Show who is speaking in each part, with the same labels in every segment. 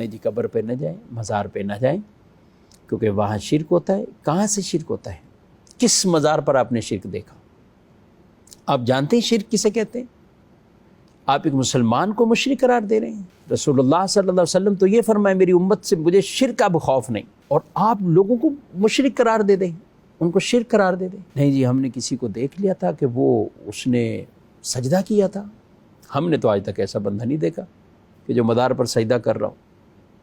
Speaker 1: نہیں جی قبر پہ نہ جائیں، مزار پہ نہ جائیں، کیونکہ وہاں شرک ہوتا ہے۔ کہاں سے شرک ہوتا ہے؟ کس مزار پر آپ نے شرک دیکھا؟ آپ جانتے ہیں شرک کسے کہتے ہیں؟ آپ ایک مسلمان کو مشرک قرار دے رہے ہیں۔ رسول اللہ صلی اللہ علیہ وسلم تو یہ فرمائے میری امت سے مجھے شرک کا خوف نہیں، اور آپ لوگوں کو مشرک قرار دے دیں، ان کو شرک قرار دے دیں۔ نہیں جی ہم نے کسی کو دیکھ لیا تھا کہ اس نے سجدہ کیا تھا، ہم نے تو آج تک ایسا بندہ نہیں دیکھا کہ جو مدار پر سجدہ کر رہا ہو،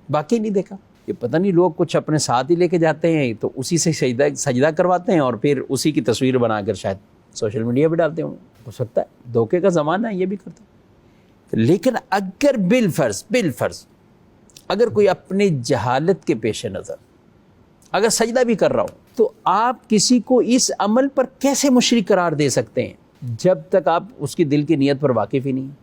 Speaker 1: باقی نہیں دیکھا۔ یہ پتہ نہیں لوگ کچھ اپنے ساتھ ہی لے کے جاتے ہیں تو اسی سے سجدہ کرواتے ہیں اور پھر اسی کی تصویر بنا کر شاید سوشل میڈیا پہ ڈالتے ہوں، ہو سکتا ہے دھوکے کا زمانہ ہے، یہ بھی کرتا ہے۔ لیکن اگر بالفرض اگر کوئی اپنی جہالت کے پیش نظر اگر سجدہ بھی کر رہا ہو تو آپ کسی کو اس عمل پر کیسے مشرک قرار دے سکتے ہیں جب تک آپ اس کی دل کی نیت پر واقف ہی نہیں ہیں؟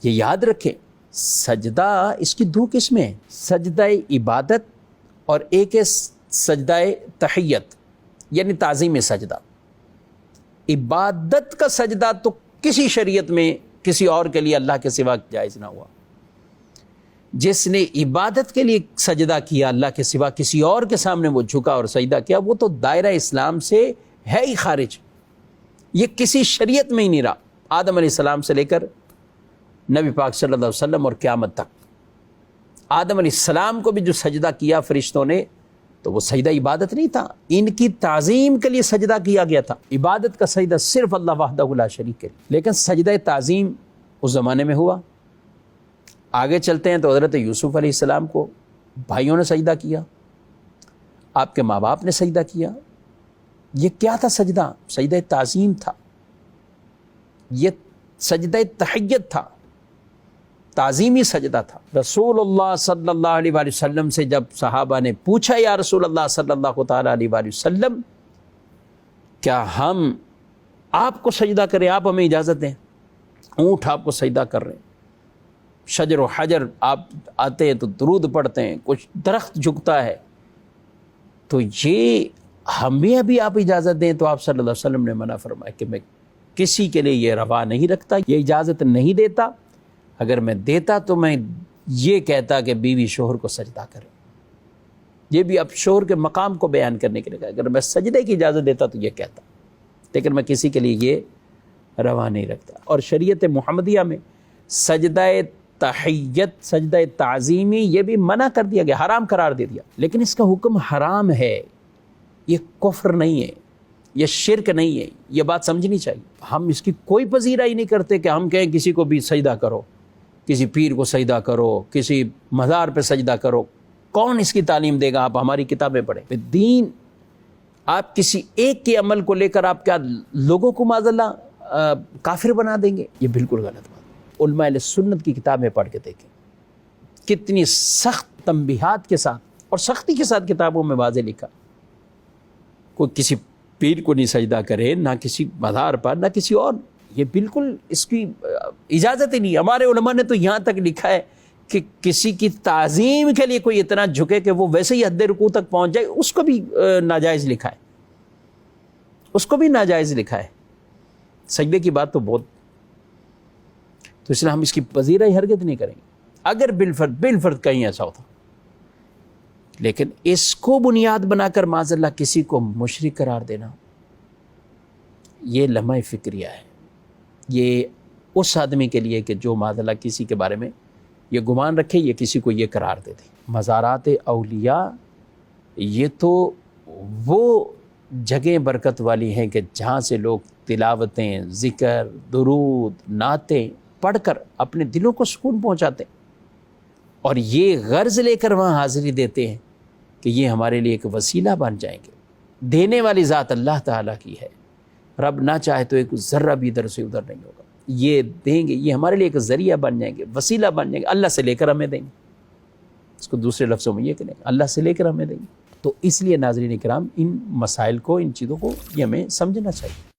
Speaker 1: یہ یاد رکھیں، سجدہ اس کی دو قسمیں ہیں، سجدہ عبادت اور ایک ہے سجدہ تحیت یعنی تعظیم سجدہ۔ عبادت کا سجدہ تو کسی شریعت میں کسی اور کے لیے اللہ کے سوا جائز نہ ہوا۔ جس نے عبادت کے لیے سجدہ کیا اللہ کے سوا کسی اور کے سامنے وہ جھکا اور سجدہ کیا، وہ تو دائرہ اسلام سے ہے ہی خارج، یہ کسی شریعت میں ہی نہیں رہا، آدم علیہ السلام سے لے کر نبی پاک صلی اللہ علیہ وسلم اور قیامت تک۔ آدم علیہ السلام کو بھی جو سجدہ کیا فرشتوں نے تو وہ سجدہ عبادت نہیں تھا، ان کی تعظیم کے لیے سجدہ کیا گیا تھا۔ عبادت کا سجدہ صرف اللہ وحدہ لا شریک کے لیے، لیکن سجدہ تعظیم اس زمانے میں ہوا۔ آگے چلتے ہیں تو حضرت یوسف علیہ السلام کو بھائیوں نے سجدہ کیا، آپ کے ماں باپ نے سجدہ کیا۔ یہ کیا تھا سجدہ؟ سجدہ تعظیم تھا، یہ سجدہ تحیت تھا، تعظیمی سجدہ تھا۔ رسول اللہ صلی اللہ علیہ وآلہ وسلم سے جب صحابہ نے پوچھا یا رسول اللہ صلی اللہ تعالیٰ علیہ وآلہ وسلم کیا ہم آپ کو سجدہ کریں، آپ ہمیں اجازت دیں؟ اونٹ آپ کو سجدہ کر رہے ہیں، شجر و حجر آپ آتے ہیں تو درود پڑھتے ہیں، کچھ درخت جھکتا ہے، تو یہ ہمیں ابھی آپ اجازت دیں؟ تو آپ صلی اللہ علیہ وسلم نے منع فرمایا کہ میں کسی کے لیے یہ روا نہیں رکھتا، یہ اجازت نہیں دیتا۔ اگر میں دیتا تو میں یہ کہتا کہ بیوی شوہر کو سجدہ کرے، یہ بھی اب شوہر کے مقام کو بیان کرنے کے لیے کہا، اگر میں سجدے کی اجازت دیتا تو یہ کہتا، لیکن میں کسی کے لیے یہ روا نہیں رکھتا۔ اور شریعت محمدیہ میں سجدہ تحیت، سجدہ تعظیمی یہ بھی منع کر دیا گیا، حرام قرار دے دیا، لیکن اس کا حکم حرام ہے، یہ کفر نہیں ہے، یہ شرک نہیں ہے، یہ بات سمجھنی چاہیے۔ ہم اس کی کوئی پذیرائی ہی نہیں کرتے کہ ہم کہیں کسی کو بھی سجدہ کرو، کسی پیر کو سجدہ کرو، کسی مزار پہ سجدہ کرو۔ کون اس کی تعلیم دے گا؟ آپ ہماری کتابیں پڑھیں۔ دین آپ کسی ایک کے عمل کو لے کر آپ کیا لوگوں کو معاذ اللہ کافر بنا دیں گے؟ یہ بالکل غلط بات۔ علماء اہل سنت کی کتابیں پڑھ کے دیکھیں، کتنی سخت تنبیہات کے ساتھ اور سختی کے ساتھ کتابوں میں واضح لکھا، کوئی کسی پیر کو نہیں سجدہ کرے، نہ کسی مزار پر، نہ کسی اور، یہ بالکل اس کی اجازت ہی نہیں۔ ہمارے علماء نے تو یہاں تک لکھا ہے کہ کسی کی تعظیم کے لیے کوئی اتنا جھکے کہ وہ ویسے ہی حد رکوع تک پہنچ جائے، اس کو بھی ناجائز لکھا ہے، اس کو بھی ناجائز لکھا ہے۔ سجدے کی بات تو بہت، تو اس لیے ہم اس کی پذیرائی ہرگز نہیں کریں گے اگر بالفرض کہیں ایسا ہوتا، لیکن اس کو بنیاد بنا کر معاذ اللہ کسی کو مشرک قرار دینا، یہ لمحہ فکریہ ہے۔ یہ اس آدمی کے لیے کہ جو معاذ اللہ کسی کے بارے میں یہ گمان رکھے، یہ کسی کو یہ قرار دے دے۔ مزارات اولیاء یہ تو وہ جگہیں برکت والی ہیں کہ جہاں سے لوگ تلاوتیں، ذکر، درود، نعتیں پڑھ کر اپنے دلوں کو سکون پہنچاتے ہیں، اور یہ غرض لے کر وہاں حاضری دیتے ہیں کہ یہ ہمارے لیے ایک وسیلہ بن جائیں گے۔ دینے والی ذات اللہ تعالیٰ کی ہے، رب نہ چاہے تو ایک ذرہ بھی ادھر سے ادھر نہیں ہوگا، یہ دیں گے، یہ ہمارے لیے ایک ذریعہ بن جائیں گے، وسیلہ بن جائیں گے، اللہ سے لے کر ہمیں دیں گے۔ اس کو دوسرے لفظوں میں یہ کہیں اللہ سے لے کر ہمیں دیں گے۔ تو اس لیے ناظرین کرام ان مسائل کو، ان چیزوں کو یہ ہمیں سمجھنا چاہیے۔